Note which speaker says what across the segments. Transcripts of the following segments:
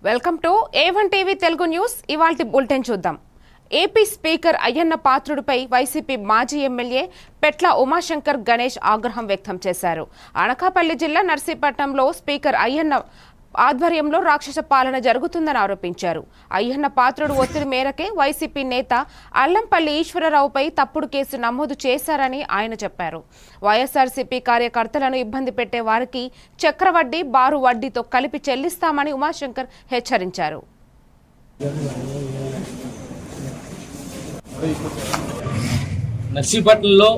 Speaker 1: Welcome to A1 TV Telugu news. ఇవాల్టి bulletin చూద్దాం. AP speaker Ayyanna పాత్రుడిపై YCP మాజీ ఎమ్మెల్యే పెట్ల ఉమాశంకర్ గణేష్ ఆగ్రహం వ్యక్తం చేశారు. అనకాపల్లి జిల్లా నర్సీపట్నంలో స్పీకర్ అయ్యన్న ఆధ్వర్యంలో రాక్షస పాలన జరుగుతుందని ఆరోపించారు. అయ్యన్న పాత్రుడు ఒత్తిడి మేరకే వైసీపీ నేత అల్లంపల్లి ఈశ్వరరావుపై తప్పుడు కేసు నమోదు చేశారని ఆయన చెప్పారు. వైఎస్ఆర్సీపీ కార్యకర్తలను ఇబ్బంది పెట్టే వారికి చక్రవడ్డీ, బారు వడ్డీతో కలిపి చెల్లిస్తామని ఉమాశంకర్ హెచ్చరించారు.
Speaker 2: నర్సీపట్నంలో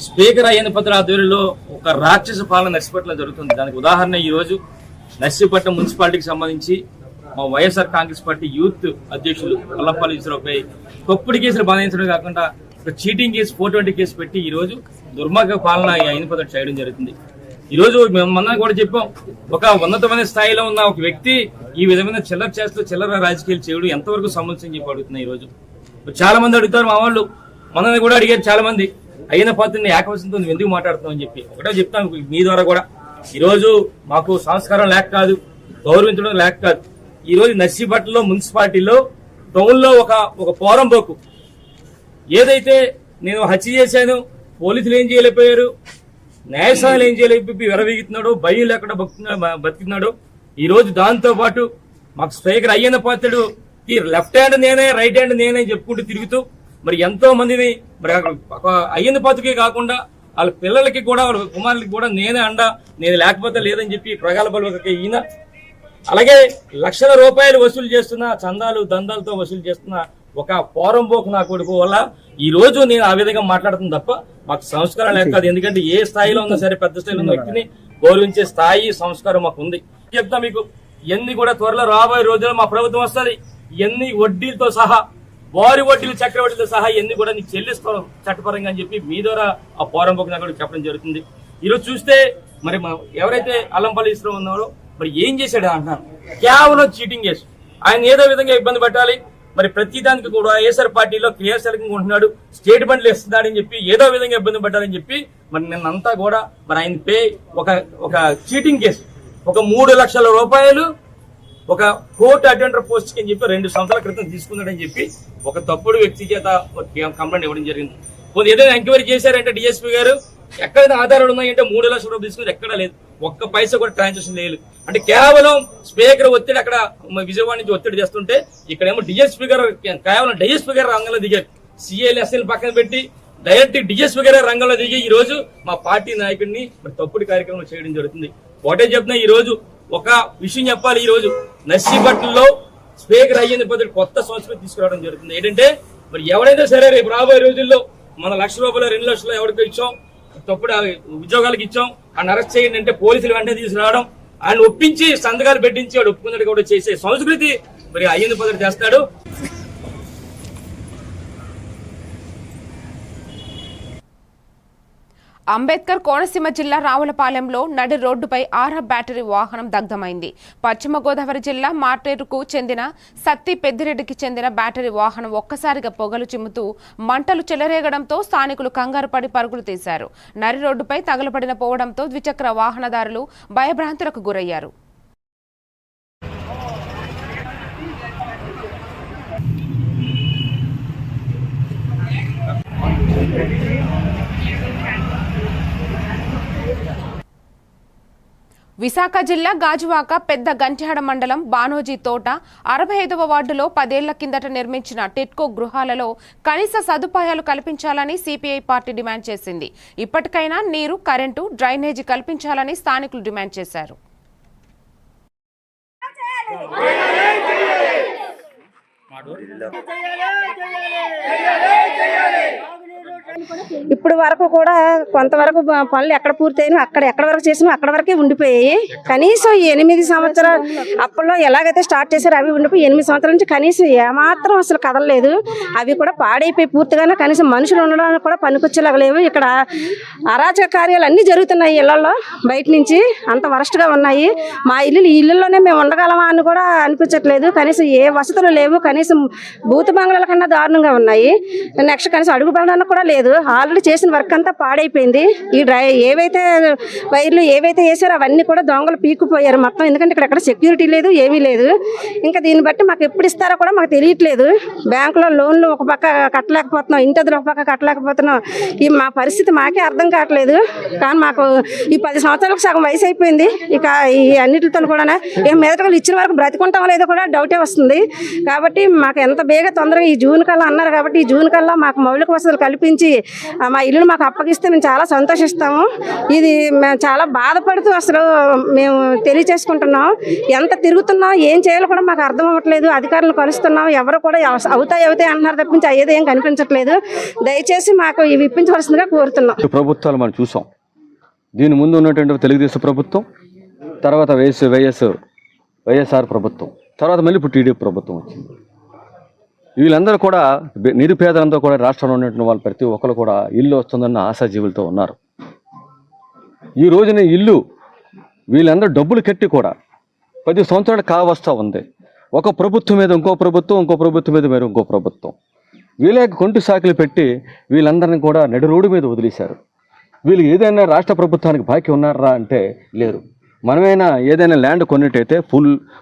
Speaker 2: స్పీకర్ అయ్యన్న పాత్రుడు ఆధ్వర్యంలో ఒక రాక్షస పాలన నర్సీపట్నంలో జరుగుతుంది. దానికి ఉదాహరణ ఈరోజు నర్సీపట్నం మున్సిపాలిటీకి సంబంధించి మా వైఎస్ఆర్ కాంగ్రెస్ పార్టీ యూత్ అధ్యక్షులు అల్లంపల్లి ఈశ్వరరావుపై తప్పుడు కేసులు బాధించడం కాకుండా ఒక చీటింగ్ కేసు 420 కేసు పెట్టి ఈ రోజు దుర్మార్గ పాలన అయ్యన్న పాత్రుడు చేయడం జరుగుతుంది. ఈ రోజు మేమన్నా కూడా చెప్పాం, ఒక ఉన్నతమైన స్థాయిలో ఉన్న ఒక వ్యక్తి ఈ విధమైన చిల్లర రాజకీయాలు చేయడం ఎంతవరకు సమంజసం చెప్పి అడుగుతున్నాయి. ఈ రోజు చాలా మంది అడుగుతారు, మా వాళ్ళు మనల్ని కూడా అడిగారు చాలా మంది, అయ్యన్న పాత్రుడిని ఏకవచనంతో నువ్వు ఎందుకు మాట్లాడుతున్నావు అని చెప్పి. ఒకటే చెప్తాను మీ ద్వారా కూడా, ఈ రోజు మాకు సంస్కారం లేక కాదు, గౌరవించడం లేక కాదు. ఈ రోజు నర్సీపట్నంలో మున్సిపాలిటీలో టౌన్ లో ఒక పోరంబోకు ఏదైతే నేను హత్య చేశాను, పోలీసులు ఏం చేయలేకపోయారు, న్యాయస్థానాలు ఏం చేయలేకపోయి విరవీగుతున్నాడు, భయం లేకుండా బతుకుతున్నాడు. ఈ రోజు దాంతో పాటు మాకు speaker Ayyanna Patrudu left hand నేనే, రైట్ హ్యాండ్ నేనే చెప్పుకుంటూ తిరుగుతూ మరి ఎంతో మందిని మరి అయ్యన్న పాత్రుడికే కాకుండా వాళ్ళ పిల్లలకి కూడా, వాళ్ళ కుమారులకి కూడా నేనే అండ, నేను లేకపోతే లేదని చెప్పి ప్రగల్భాలు ఈయన. అలాగే లక్షల రూపాయలు వసూలు చేస్తున్న, చందాలు దందాలతో వసూలు చేస్తున్న ఒక పోరంబోకు నా కొడుకు వల్ల ఈ రోజు నేను ఆ విధంగా మాట్లాడుతుంది తప్ప మాకు సంస్కారం లేక కాదు. ఎందుకంటే ఏ స్థాయిలో ఉన్నా సరే, పెద్ద స్థాయిలో ఉన్న వ్యక్తిని గౌరవించే స్థాయి, సంస్కారం మాకు ఉంది. చెప్తా మీకు, ఇవన్నీ కూడా త్వరలో రాబోయే రోజుల్లో మా ప్రభుత్వం వస్తుంది. ఇవన్నీ వడ్డీలతో సహా, వారి వడ్డీలు, చక్రవడ్డీలతో సహా ఇవన్నీ కూడా నీకు చెల్లిస్తాం చట్టపరంగా అని చెప్పి మీ ద్వారా ఆ పోరంబోకు నాకు చెప్పడం జరుగుతుంది. ఈరోజు చూస్తే మరి ఎవరైతే అల్లంపల్లి ఈశ్వరరావు ఉన్నారో మరి ఏం చేశాడు అంటున్నారు, కేవలం చీటింగ్ చేసి ఆయన ఏదో విధంగా ఇబ్బంది పెట్టాలి, మరి ప్రతి దానికి కూడా వైఎస్ఆర్ పార్టీలో క్రియాశీలకంగా ఉంటున్నాడు, స్టేట్ బండ్లు ఇస్తున్నాడని చెప్పి ఏదో విధంగా ఇబ్బంది పెట్టాలని చెప్పి మరి నిన్నంతా కూడా మరి ఆయన పే ఒక చీటింగ్ కేసు, ఒక 3 లక్షల రూపాయలు ఒక కోర్టు అటెండర్ పోస్ట్ అని చెప్పి 2 సంవత్సరాల క్రితం తీసుకున్నాడని చెప్పి ఒక తప్పుడు వ్యక్తి చేత కంప్లైంట్ ఇవ్వడం జరిగింది. ఏదైనా ఎంక్వైరీ చేశారంటే డిఎస్పీ గారు ఎక్కడైనా ఆధారాలు ఉన్నాయంటే 3 లక్షల రూపాయలు తీసుకుని ఎక్కడా లేదు, ఒక్క పైసా కూడా ట్రాన్సాక్షన్ లేదు. అంటే కేవలం స్పీకర్ ఒత్తిడి అక్కడ విజయవాడ నుంచి ఒత్తిడి చేస్తుంటే ఇక్కడేమో డిఎస్పీ గారు కేవలం డిఎస్పీ గారు రంగంలో దిగారు. సిఐఎస్ఎల్ పక్కన పెట్టి డైరెక్ట్ డిఎస్పీ గారు రంగంలో దిగి ఈ రోజు మా పార్టీ నాయకుడిని మరి తప్పుడు కార్యక్రమం చేయడం జరుగుతుంది. ఒకటే చెప్తున్నా, ఈ రోజు ఒక విషయం చెప్పాలి. ఈ రోజు నర్సీపట్నంలో స్పీకర్ అయ్యన్న పాత్రుడు కొత్త సంస్కృతి తీసుకురావడం జరుగుతుంది. ఏంటంటే మరి ఎవరైతే సరే రేపు రాబోయే రోజుల్లో మన 1 లక్ష రూపాయలు 2 లక్షలు ఎవరికి ఇచ్చాం, తప్పుడు ఉద్యోగాలకు ఇచ్చాం, ఆయన అరెస్ట్ చేయండి అంటే పోలీసులు వెంటనే తీసుకురావడం, ఆయన ఒప్పించి సంతకాలు పెట్టించి వాడు ఒప్పుకున్నట్టు కూడా చేసే సంస్కృతి మరి అయ్యన్న పాత్రుడు చేస్తాడు.
Speaker 1: అంబేద్కర్ కోనసీమ జిల్లా రావులపాలెంలో నడి రోడ్డుపై 6 బ్యాటరీ వాహనం దగ్ధమైంది. పశ్చిమ గోదావరి జిల్లా మార్టేరుకు చెందిన సత్తి పెద్దిరెడ్డికి చెందిన బ్యాటరీ వాహనం ఒక్కసారిగా పొగలు చిమ్ముతూ మంటలు చెలరేగడంతో స్థానికులు కంగారు పడి పరుగులు తీశారు. నడి రోడ్డుపై తగలబడిన పోవడంతో ద్విచక్ర వాహనదారులు భయభ్రాంతులకు గురయ్యారు. విశాఖ జిల్లా గాజువాక పెద్ద గంట్యాడ మండలం బానోజీ తోట 65వ వార్డులో 10 ఏళ్ల కిందట నిర్మించిన టిట్కో గృహాలలో కనీస సదుపాయాలు కల్పించాలని సిపిఐ పార్టీ డిమాండ్ చేసింది. ఇప్పటికైనా నీరు, కరెంటు, డ్రైనేజీ కల్పించాలని స్థానికులు డిమాండ్ చేశారు.
Speaker 3: ఇప్పుడు వరకు కూడా కొంతవరకు పనులు ఎక్కడ పూర్తయినా ఎక్కడ వరకు చేసినా అక్కడ వరకే ఉండిపోయాయి. కనీసం 8 సంవత్సరాలు అప్పట్లో ఎలాగైతే స్టార్ట్ చేశారో అవి ఉండిపోయి 8 సంవత్సరాల నుంచి కనీసం ఏమాత్రం అసలు కదలలేదు. అవి కూడా పాడైపోయి పూర్తిగానే కనీసం మనుషులు ఉండడానికి కూడా పనికొచ్చేలాగా లేవు. ఇక్కడ అరాచక కార్యాలు అన్నీ జరుగుతున్నాయి ఇళ్లలో, బయట నుంచి అంత వరస్ట్గా ఉన్నాయి. మా ఇళ్ళల్లోనే మేము ఉండగలమా అని కూడా అనిపించట్లేదు. కనీసం ఏ వసతులు లేవు, కనీసం భూత బంగ్లాల కన్నా దారుణంగా ఉన్నాయి. నెక్స్ట్ కనీసం అడుగు పడడానికి కూడా లేదు. లేదు. ఆల్రెడీ చేసిన వర్క్ అంతా పాడైపోయింది. ఈ ఏవైతే వైర్లు ఏవైతే వేసారో అవన్నీ కూడా దొంగలు పీక్కుపోయారు మొత్తం. ఎందుకంటే ఇక్కడ సెక్యూరిటీ లేదు, ఏమీ లేదు. ఇంకా దీన్ని బట్టి మాకు ఎప్పుడు ఇస్తారో కూడా మాకు తెలియట్లేదు. బ్యాంకులో లోన్లు ఒక పక్క కట్టలేకపోతున్నాం, ఇంటి అద్దెలు ఒక పక్క కట్టలేకపోతున్నాం. ఈ మా పరిస్థితి మాకే అర్థం కావట్లేదు. కానీ మాకు ఈ 10 సంవత్సరాలకు సగం వయసు అయిపోయింది. ఇక ఈ అన్నిటితో కూడా ఏం మెదటలు ఇచ్చిన వరకు బ్రతికుంటాం లేదో కూడా డౌటే వస్తుంది. కాబట్టి మాకు ఎంత బేగా తొందరగా ఈ జూన్ కల్లా అన్నారు కాబట్టి ఈ జూన్ కల్లా మాకు మౌలిక వసతులు కల్పించి మా ఇల్లును మాకు అప్పగిస్తే మేము చాలా సంతోషిస్తాము. ఇది మేము చాలా బాధపడుతూ అసలు మేము తెలియచేసుకుంటున్నాం. ఎంత తిరుగుతున్నాం, ఏం చేయాలో కూడా మాకు అర్థం అవ్వట్లేదు. అధికారులు కలుస్తున్నాం, ఎవరు కూడా అవుతాయి అంటున్నారు తప్పించి అయ్యేది ఏం కనిపించట్లేదు. దయచేసి మాకు ఇవి ఇప్పించవలసిందిగా కోరుతున్నాం.
Speaker 4: ప్రభుత్వాలు మనం చూసాం. దీని ముందు ఉన్నటువంటి తెలుగుదేశం ప్రభుత్వం, తర్వాత వైఎస్ఆర్ ప్రభుత్వం, తర్వాత మళ్ళీ ఇప్పుడు టీడీపీ ప్రభుత్వం వచ్చింది. వీళ్ళందరూ కూడా నిరుపేదలంతా కూడా రాష్ట్రంలో ఉన్నటువంటి వాళ్ళు ప్రతి ఒక్కరు కూడా ఇల్లు వస్తుందన్న ఆశాజీవులతో ఉన్నారు. ఈ రోజున ఇల్లు వీళ్ళందరూ డబ్బులు కట్టి కూడా 10 సంవత్సరాలు కావస్తా ఉంది. ఒక ప్రభుత్వం మీద ఇంకో ప్రభుత్వం, ఇంకో ప్రభుత్వం మీద మరి ఇంకో ప్రభుత్వం, వీళ్ళకి కొంటి సాకులు పెట్టి వీళ్ళందరినీ కూడా నడి రోడ్డు మీద వదిలేశారు. వీళ్ళు ఏదైనా రాష్ట్ర ప్రభుత్వానికి బాకీ ఉన్నారా అంటే లేరు. మనమైనా ఏదైనా ల్యాండ్ కొన్నట్టయితే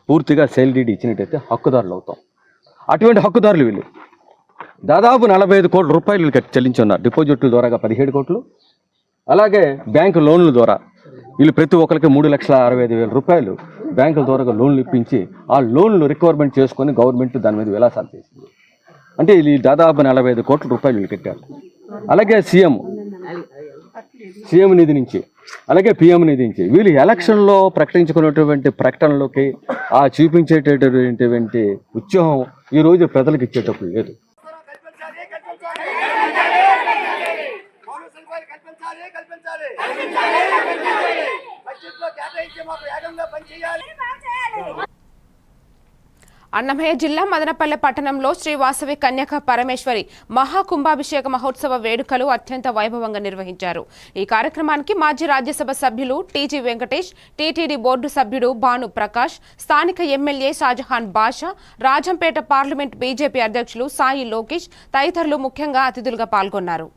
Speaker 4: పూర్తిగా సేల్ డీడ్ ఇచ్చినట్టయితే హక్కుదారులు అవుతాం. అటువంటి హక్కుదారులు వీళ్ళు దాదాపు 45 కోట్ల రూపాయలు చెల్లించి ఉన్నారు. డిపాజిట్ల ద్వారా 17 కోట్లు, అలాగే బ్యాంకు లోన్ల ద్వారా వీళ్ళు ప్రతి ఒక్కరికి 3,65,000 రూపాయలు బ్యాంకుల ద్వారా లోన్లు ఇప్పించి ఆ లోన్లు రిక్వైర్మెంట్ చేసుకొని గవర్నమెంట్ దాని మీద విలాసాలు చేసింది. అంటే ఇది దాదాపు 45 కోట్ల రూపాయలు వీళ్ళు కట్టారు. అలాగే సీఎం నిధి నుంచి, అలాగే పిఎం నిధి నుంచి వీళ్ళు ఎలక్షన్లో ప్రకటించుకున్నటువంటి ప్రకటనలోకి ఆ చూపించేటటువంటి ఉత్సాహం ఈరోజు ప్రజలకు ఇచ్చేటప్పుడు లేదు.
Speaker 1: అన్నమయ్య జిల్లా మదనపల్లె పట్టణంలో శ్రీ వాసవి కన్యక పరమేశ్వరి మహాకుంభాభిషేక మహోత్సవ వేడుకలు అత్యంత వైభవంగా నిర్వహించారు. ఈ కార్యక్రమానికి మాజీ రాజ్యసభ సభ్యులు టీజీ వెంకటేష్, టీటీడీ బోర్డు సభ్యుడు భాను ప్రకాష్, స్థానిక ఎమ్మెల్యే షాజహాన్ బాషా, రాజంపేట పార్లమెంట్ బీజేపీ అధ్యక్షులు సాయి లోకేష్ తదితరులు ముఖ్యంగా అతిథులుగా పాల్గొన్నారు.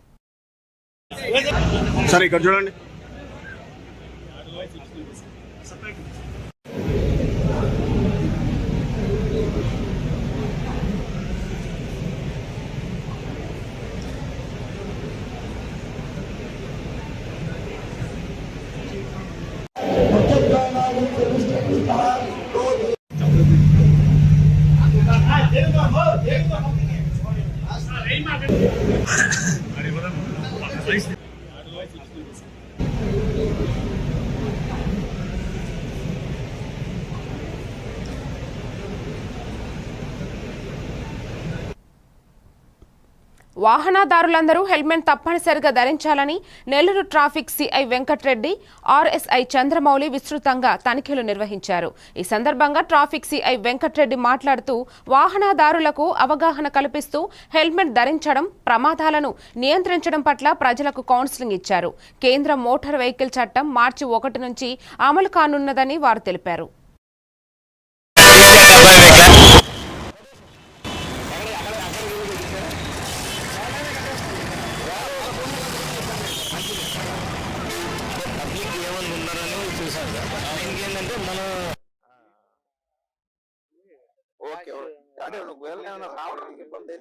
Speaker 1: వాహనదారులందరూ హెల్మెట్ తప్పనిసరిగా ధరించాలని Nellore traffic CI Venkatreddy, RSI Chandramouli విస్తృతంగా తనిఖీలు నిర్వహించారు. ఈ సందర్భంగా ట్రాఫిక్ సిఐ వెంకట్రెడ్డి మాట్లాడుతూ వాహనదారులకు అవగాహన కల్పిస్తూ హెల్మెట్ ధరించడం, ప్రమాదాలను నియంత్రించడం పట్ల ప్రజలకు కౌన్సిలింగ్ ఇచ్చారు. కేంద్ర మోటార్ వెహికల్ చట్టం మార్చి 1 నుంచి అమలు కానున్నదని వారు తెలిపారు.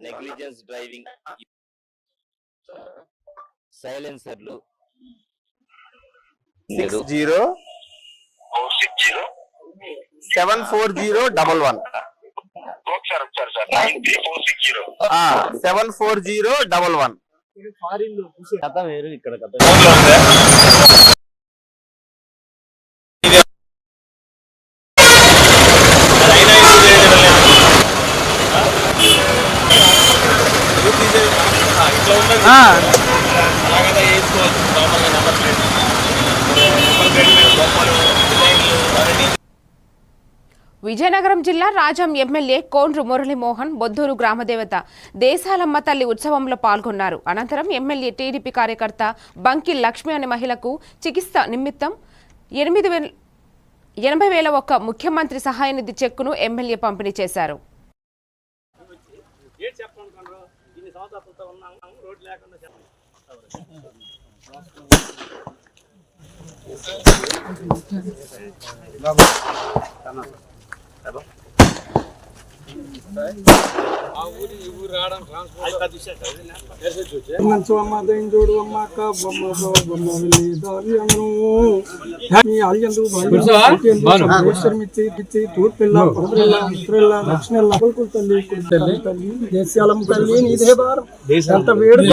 Speaker 5: నెగ్లిజెన్స్ డ్రైవింగ్, సైలెన్సర్లు
Speaker 6: 607401 74011
Speaker 5: కథ వేరు, ఇక్కడ కథ
Speaker 1: విజయనగరం జిల్లా రాజం ఎమ్మెల్యే కోండ్రు మురళీమోహన్ బొద్దూరు గ్రామదేవత దేశాలమ్మ తల్లి ఉత్సవంలో పాల్గొన్నారు. అనంతరం ఎమ్మెల్యే టీడీపీ కార్యకర్త బంకి లక్ష్మి అనే మహిళకు చికిత్స నిమిత్తం 80,001 ముఖ్యమంత్రి సహాయ నిధి చెక్కును ఎమ్మెల్యే పంపిణీ చేశారు.
Speaker 7: దేశాలం తల్లి నీదే భారం ఎంత వేడుక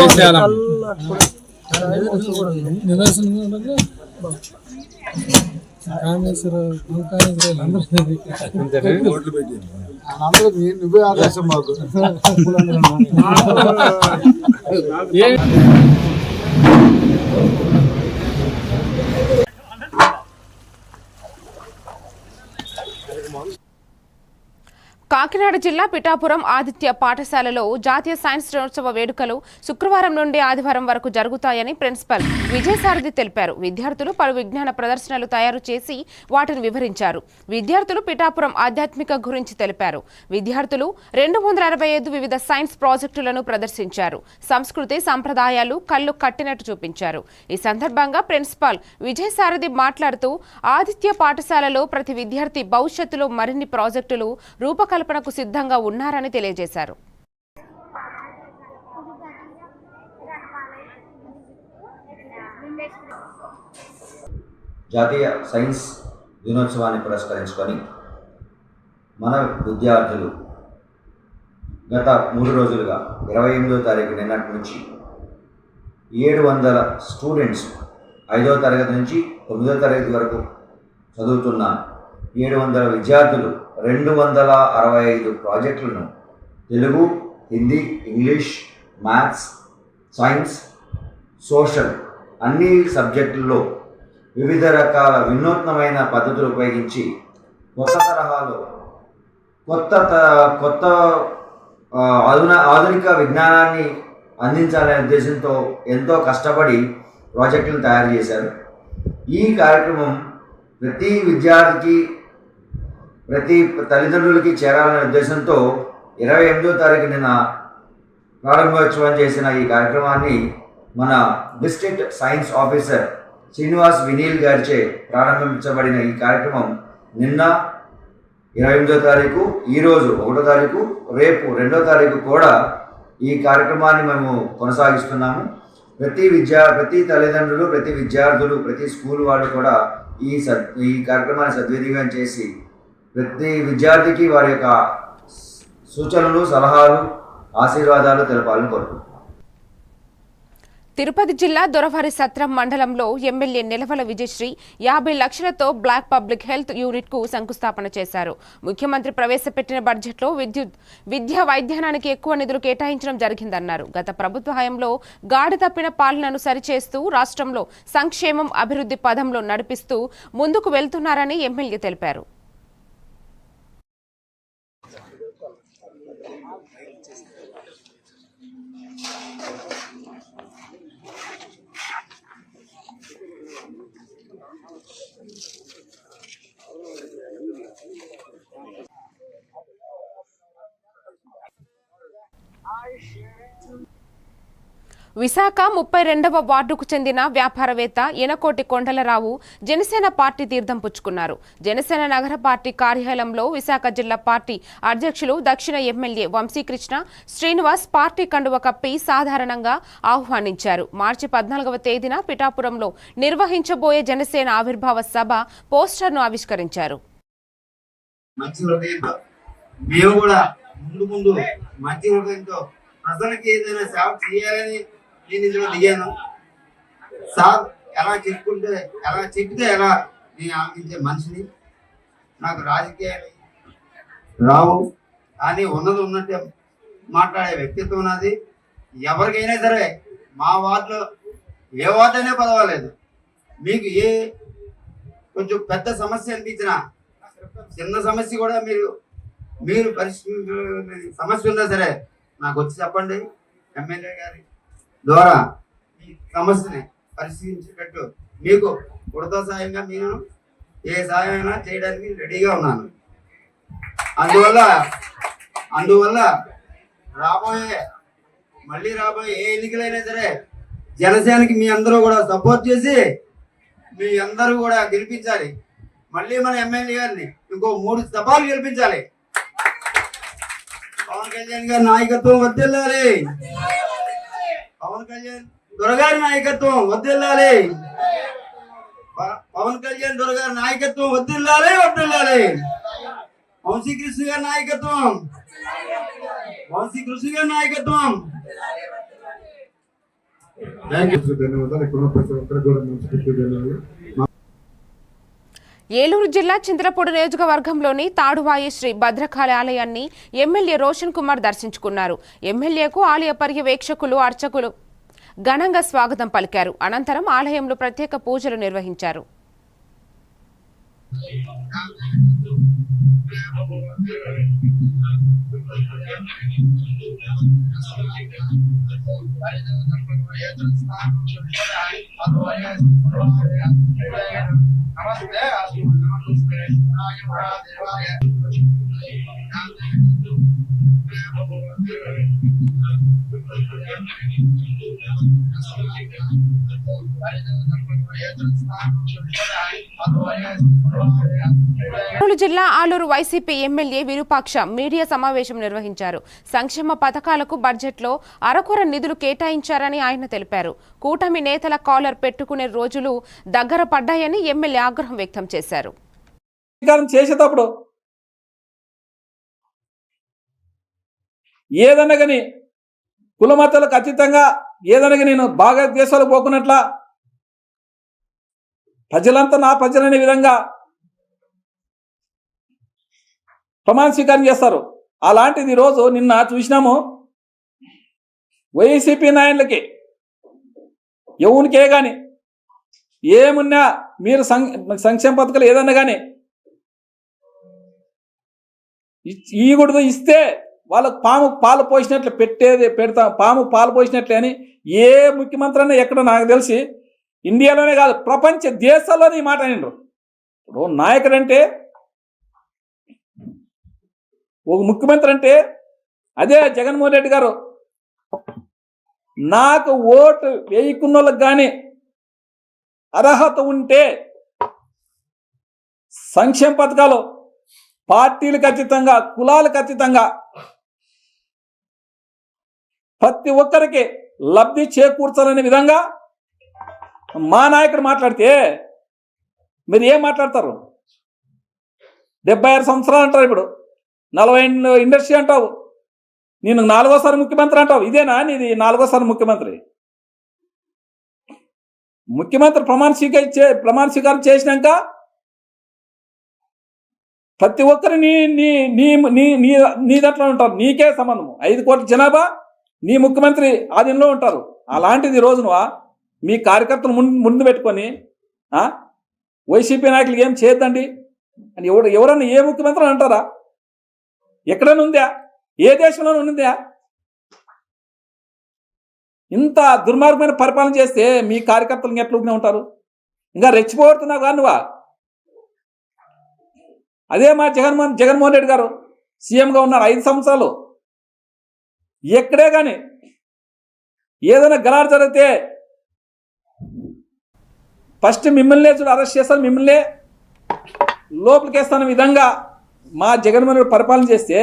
Speaker 7: నువ్వే ఆదేశం మాకు.
Speaker 1: కాకినాడ జిల్లా పిఠాపురం ఆదిత్య పాఠశాలలో జాతీయ సైన్స్ దినోత్సవ వేడుకలు శుక్రవారం నుండి ఆదివారం వరకు జరుగుతాయని ప్రిన్సిపల్ విజయసారథి తెలిపారు. విద్యార్థులు పలు విజ్ఞాన ప్రదర్శనలు తయారు చేసి వాటిని వివరించారు. విద్యార్థులు పిఠాపురం ఆధ్యాత్మిక గురించి తెలిపారు. విద్యార్థులు 265 వివిధ సైన్స్ ప్రాజెక్టులను ప్రదర్శించారు. సంస్కృతి సంప్రదాయాలు కళ్ళు కట్టినట్టు చూపించారు. ఈ సందర్భంగా ప్రిన్సిపాల్ విజయసారథి మాట్లాడుతూ ఆదిత్య పాఠశాలలో ప్రతి విద్యార్థి భవిష్యత్తులో మరిన్ని ప్రాజెక్టులు రూపకల్పనకు సిద్ధంగా ఉన్నారని తెలియజేశారు.
Speaker 8: జాతీయ సైన్స్ దినోత్సవాన్ని పురస్కరించుకొని మన విద్యార్థులు గత 3 రోజులుగా 28వ తారీఖు నిన్నటి నుంచి 700 స్టూడెంట్స్ 5వ తరగతి నుంచి 9వ తరగతి వరకు చదువుతున్న 700 విద్యార్థులు 265 ప్రాజెక్టులను Telugu, Hindi, English, maths, science, social అన్ని సబ్జెక్టుల్లో వివిధ రకాల వినూత్నమైన పద్ధతులు ఉపయోగించి కొత్త తరహాలో కొత్త ఆధునిక విజ్ఞానాన్ని అందించాలనే ఉద్దేశంతో ఎంతో కష్టపడి ప్రాజెక్టులను తయారు చేశారు. ఈ కార్యక్రమం ప్రతి విద్యార్థికి ప్రతి తల్లిదండ్రులకి చేరాలనే ఉద్దేశంతో 28వ తారీఖు నిన్న ప్రారంభోత్సవం చేసిన ఈ కార్యక్రమాన్ని మన district science officer Srinivas Vineel గారిచే ప్రారంభించబడిన ఈ కార్యక్రమం నిన్న 28వ తారీఖు, ఈరోజు 1వ తారీఖు, రేపు 2వ తారీఖు కూడా ఈ కార్యక్రమాన్ని మేము కొనసాగిస్తున్నాము. ప్రతి తల్లిదండ్రులు, ప్రతి విద్యార్థులు, ప్రతి స్కూల్ వాళ్ళు కూడా ఈ కార్యక్రమాన్ని సద్వినియోగం చేసి ప్రతి విద్యార్థికి వారి యొక్క సూచనలు, సలహాలు, ఆశీర్వాదాలు తెలపాలని కోరుకుంటున్నాను.
Speaker 1: తిరుపతి జిల్లా దొరవారి సత్రం మండలంలో ఎమ్మెల్యే నిలవల విజయశ్రీ 50 లక్షలతో బ్లాక్ పబ్లిక్ హెల్త్ యూనిట్ కు శంకుస్థాపన చేశారు. ముఖ్యమంత్రి ప్రవేశపెట్టిన బడ్జెట్లో విద్యా వైద్యానికి ఎక్కువ నిధులు కేటాయించడం జరిగిందన్నారు. గత ప్రభుత్వ హయాంలో గాడి తప్పిన పాలనను సరిచేస్తూ రాష్ట్రంలో సంక్షేమం, అభివృద్ధి పదంలో నడిపిస్తూ ముందుకు వెళ్తున్నారని ఎమ్మెల్యే తెలిపారు. విశాఖ 32వ వార్డుకు చెందిన వ్యాపారవేత్త ఎనకోటి కొండలరావు జనసేన పార్టీ తీర్థం పుచ్చుకున్నారు. జనసేన నగర పార్టీ కార్యాలయంలో విశాఖ జిల్లా పార్టీ అధ్యక్షులు దక్షిణ ఎమ్మెల్యే వంశీకృష్ణ శ్రీనివాస్ పార్టీ కండువ కప్పి సాధారణంగా ఆహ్వానించారు. మార్చి 14వ తేదీన పిఠాపురంలో నిర్వహించబోయే జనసేన ఆవిర్భావ సభ పోస్టర్ను ఆవిష్కరించారు.
Speaker 9: ప్రజలకి ఏదైనా సేవ చేయాలని నేను ఇందులో దిగాను సార్. ఎలా చెప్తే ఎలా నేను ఆలోచించే మనిషిని. నాకు రాజకీయాలు రావు కానీ ఉన్నది ఉన్నట్టే మాట్లాడే వ్యక్తిత్వం నాది. ఎవరికైనా సరే మా వార్డులో ఏ వార్డు అయినా పర్వాలేదు, మీకు కొంచెం పెద్ద సమస్య అనిపించినా చిన్న సమస్య కూడా మీరు సమస్య ఉన్నా సరే నాకు వచ్చి చెప్పండి. ఎమ్మెల్యే గారి ద్వారా ఈ సమస్యని పరిశీలించేటట్టు మీకు ఉడత సాయంగా నేను ఏ సాయమైనా చేయడానికి రెడీగా ఉన్నాను. అందువల్ల మళ్ళీ రాబోయే ఏ ఎన్నికలైనా సరే జనసేనకి మీ అందరూ కూడా సపోర్ట్ చేసి మీ అందరూ కూడా గెలిపించాలి. మళ్ళీ మన ఎమ్మెల్యే గారిని ఇంకో 3 దఫాలు గెలిపించాలి. పవన్ కళ్యాణ్ గారి నాయకత్వం వర్ధిల్లాలి. పవన్ కళ్యాణ్ దొరగారి నాయకత్వం వర్ధిల్లాలి. పవన్ కళ్యాణ్ దొరగారి నాయకత్వం వర్ధిల్లాలి. వంశీకృష్ణ గారి నాయకత్వం
Speaker 1: ఏలూరు జిల్లా చింతలపూడి నియోజకవర్గంలోని తాడువాయి శ్రీ భద్రకాళి ఆలయాన్ని ఎమ్మెల్యే రోషన్ కుమార్ దర్శించుకున్నారు. ఎమ్మెల్యేకు ఆలయ పర్యవేక్షకులు, అర్చకులు ఘనంగా స్వాగతం పలికారు. అనంతరం ఆలయంలో ప్రత్యేక పూజలు నిర్వహించారు. కర్నూలు జిల్లా ఆలూరు వైసీపీ ఎమ్మెల్యే విరూపాక్ష మీడియా సమావేశం నిర్వహించారు. సంక్షేమ పథకాలకు బడ్జెట్లో అరకొర నిధులు కేటాయించారని ఆయన తెలిపారు. కూటమి నేతల కాలర్ పెట్టుకునే రోజులు దగ్గర పడ్డాయని ఎమ్మెల్యే ఆగ్రహం వ్యక్తం చేశారు.
Speaker 7: చేసేటప్పుడు ఏదన్నా కానీ కులమతాలకు అతీతంగా ఏదన్నా నేను బాగా దేశాలకు పోకున్నట్లా ప్రజలంతా నా ప్రజలనే విధంగా ప్రమాణ స్వీకారం చేస్తారు. అలాంటిది ఈరోజు నిన్న చూసినాము. వైసీపీ నాయకులకి ఎవరికే కానీ ఏమున్నా మీరు సంక్షేమ పథకాలు ఏదన్నా కానీ ఈగుడుతో ఇస్తే వాళ్ళకు పాము పాలు పోసినట్లు పాము పాలు పోసినట్లే అని ఏ ముఖ్యమంత్రి అన్నా ఎక్కడ నాకు తెలిసి ఇండియాలోనే కాదు ప్రపంచ దేశాల్లోనే ఈ మాట అనిండ్రు. ఇప్పుడు నాయకుడు అంటే ఒక ముఖ్యమంత్రి అంటే అదే జగన్మోహన్ రెడ్డి గారు నాకు ఓటు వేయకున్న వాళ్ళకి కానీ అర్హత ఉంటే సంక్షేమ పథకాలు పార్టీలకు అతీతంగా కులాలకు అతీతంగా ప్రతి ఒక్కరికి లబ్ధి చేకూర్చాలనే విధంగా మా నాయకుడు మాట్లాడితే మీరు ఏం మాట్లాడతారు? 76 సంవత్సరాలు అంటారు, ఇప్పుడు 40 ఇండస్ట్రీ అంటావు, నేను 4వ ముఖ్యమంత్రి అంటావు. ఇదేనా నీది 4వ ముఖ్యమంత్రి? ముఖ్యమంత్రి ప్రమాణ స్వీకారం చేసినాక ప్రతి ఒక్కరు నీ దాంట్లో ఉంటారు, నీకే సంబంధం. 5 కోట్ల జనాభా నీ ముఖ్యమంత్రి ఆధీనంలో ఉంటారు. అలాంటిది రోజున మీ కార్యకర్తలు ముందు పెట్టుకొని వైసీపీ నాయకులు ఏం చేయొద్దండి అని ఎవరన్నా ఏ ముఖ్యమంత్రి అంటారా? ఎక్కడైనా ఉందా? ఏ దేశంలోనూ ఉందా? ఇంత దుర్మార్గమైన పరిపాలన చేస్తే మీ కార్యకర్తలు ఎట్లా ఉంటారు? ఇంకా రెచ్చిపోతున్నావు కానీ నువ్వా? అదే మా జగన్మోహన్ రెడ్డి గారు సీఎంగా ఉన్నారు 5 సంవత్సరాలు. ఎక్కడే కానీ ఏదైనా గలాడు జరిగితే ఫస్ట్ మిమ్మల్నే అరెస్ట్ చేస్తాను, మిమ్మల్నే లోపలికి వేస్తాను విధంగా మా జగన్మోహన్ రెడ్డి పరిపాలన చేస్తే.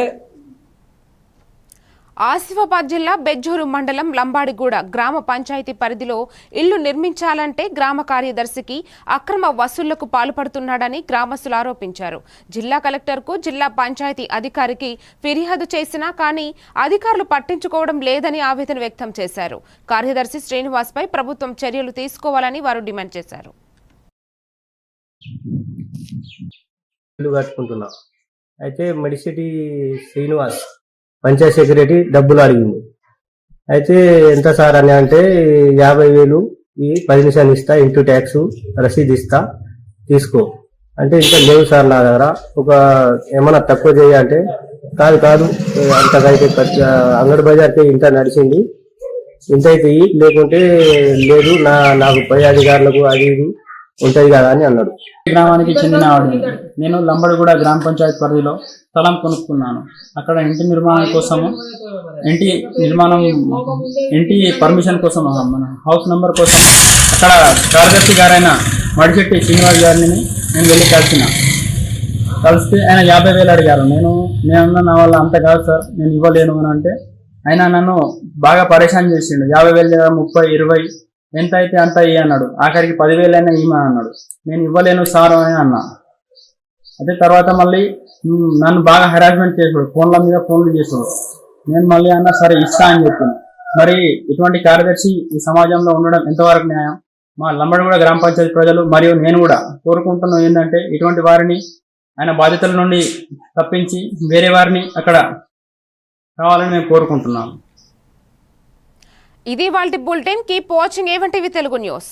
Speaker 1: ఆసిఫాబాద్ జిల్లా బెజ్జూరు మండలం లంబాడిగూడ గ్రామ పంచాయతీ పరిధిలో ఇల్లు నిర్మించాలంటే గ్రామ కార్యదర్శికి అక్రమ వసూళ్లకు పాల్పడుతున్నాడని గ్రామస్తులు ఆరోపించారు. జిల్లా కలెక్టర్కు జిల్లా పంచాయతీ అధికారికి ఫిర్యాదు చేసినా కానీ అధికారులు పట్టించుకోవడం లేదని ఆవేదన వ్యక్తం చేశారు. కార్యదర్శి శ్రీనివాస్పై ప్రభుత్వం చర్యలు తీసుకోవాలని వారు డిమాండ్ చేశారు.
Speaker 10: అయితే మెడిసిటీ శ్రీనివాస్ పంచాయత్ సెక్రటరీ డబ్బులు అడిగింది. అయితే ఎంత సార్ అని అంటే 50,000 ఈ 10 నిమిషాలు ఇస్తా, ఇంటూ ట్యాక్స్ రసీదు ఇస్తా, తీసుకో అంటే ఇంకా లేవు సార్ నా దగ్గర, ఒక ఏమన్నా తక్కువ చేయాలంటే కాదు అంతకైతే అంగడి బజార్కి ఇంత నడిచింది, ఇంత అయితే లేకుంటే లేదు, నాకు పై అధికారులకు అది ఇది ఉంటది కదా అని అన్నాడు.
Speaker 11: గ్రామానికి చెందిన వాడిని. నేను లంబడిగూడ గ్రామ పంచాయతీ పరిధిలో స్థలం కొనుక్కున్నాను. అక్కడ ఇంటి నిర్మాణం కోసము ఇంటి పర్మిషన్ కోసం మన హౌస్ నెంబర్ కోసం అక్కడ కార్యదర్శి గారైన మడిశెట్టి శ్రీనివాస్ గారిని నేను వెళ్ళి కలిస్తే ఆయన 50,000 అడిగారు. నేను నా వల్ల అంత కాదు సార్, నేను ఇవ్వలేను అని అంటే ఆయన నన్ను బాగా పరేషాన్ చేసిండు. 50,000 30 20 ఎంత అయితే అంత ఇయ్యి అన్నాడు. ఆఖరికి 10,000 అయినా ఇవ్వమని అన్నాడు. నేను ఇవ్వలేను సార్ అని అన్నా. అదే తర్వాత మళ్ళీ నన్ను బాగా హెరాస్మెంట్ చేసాడు, ఫోన్లు చేసాడు. నేను మళ్ళీ అన్నా సరే ఇస్తా అని చెప్పాను. మరి ఇటువంటి కార్యదర్శి ఈ సమాజంలో ఉండడం ఎంతవరకు న్యాయం? మా లంబడిగూడ గ్రామ పంచాయతీ ప్రజలు మరియు నేను కూడా కోరుకుంటున్నాం ఏంటంటే ఇటువంటి వారిని ఆయన బాధ్యతల నుండి తప్పించి వేరే వారిని అక్కడ కావాలని మేము కోరుకుంటున్నాము.
Speaker 1: ఇది వాళ్ళ bulletin. Keep watching A1 TV Telugu news.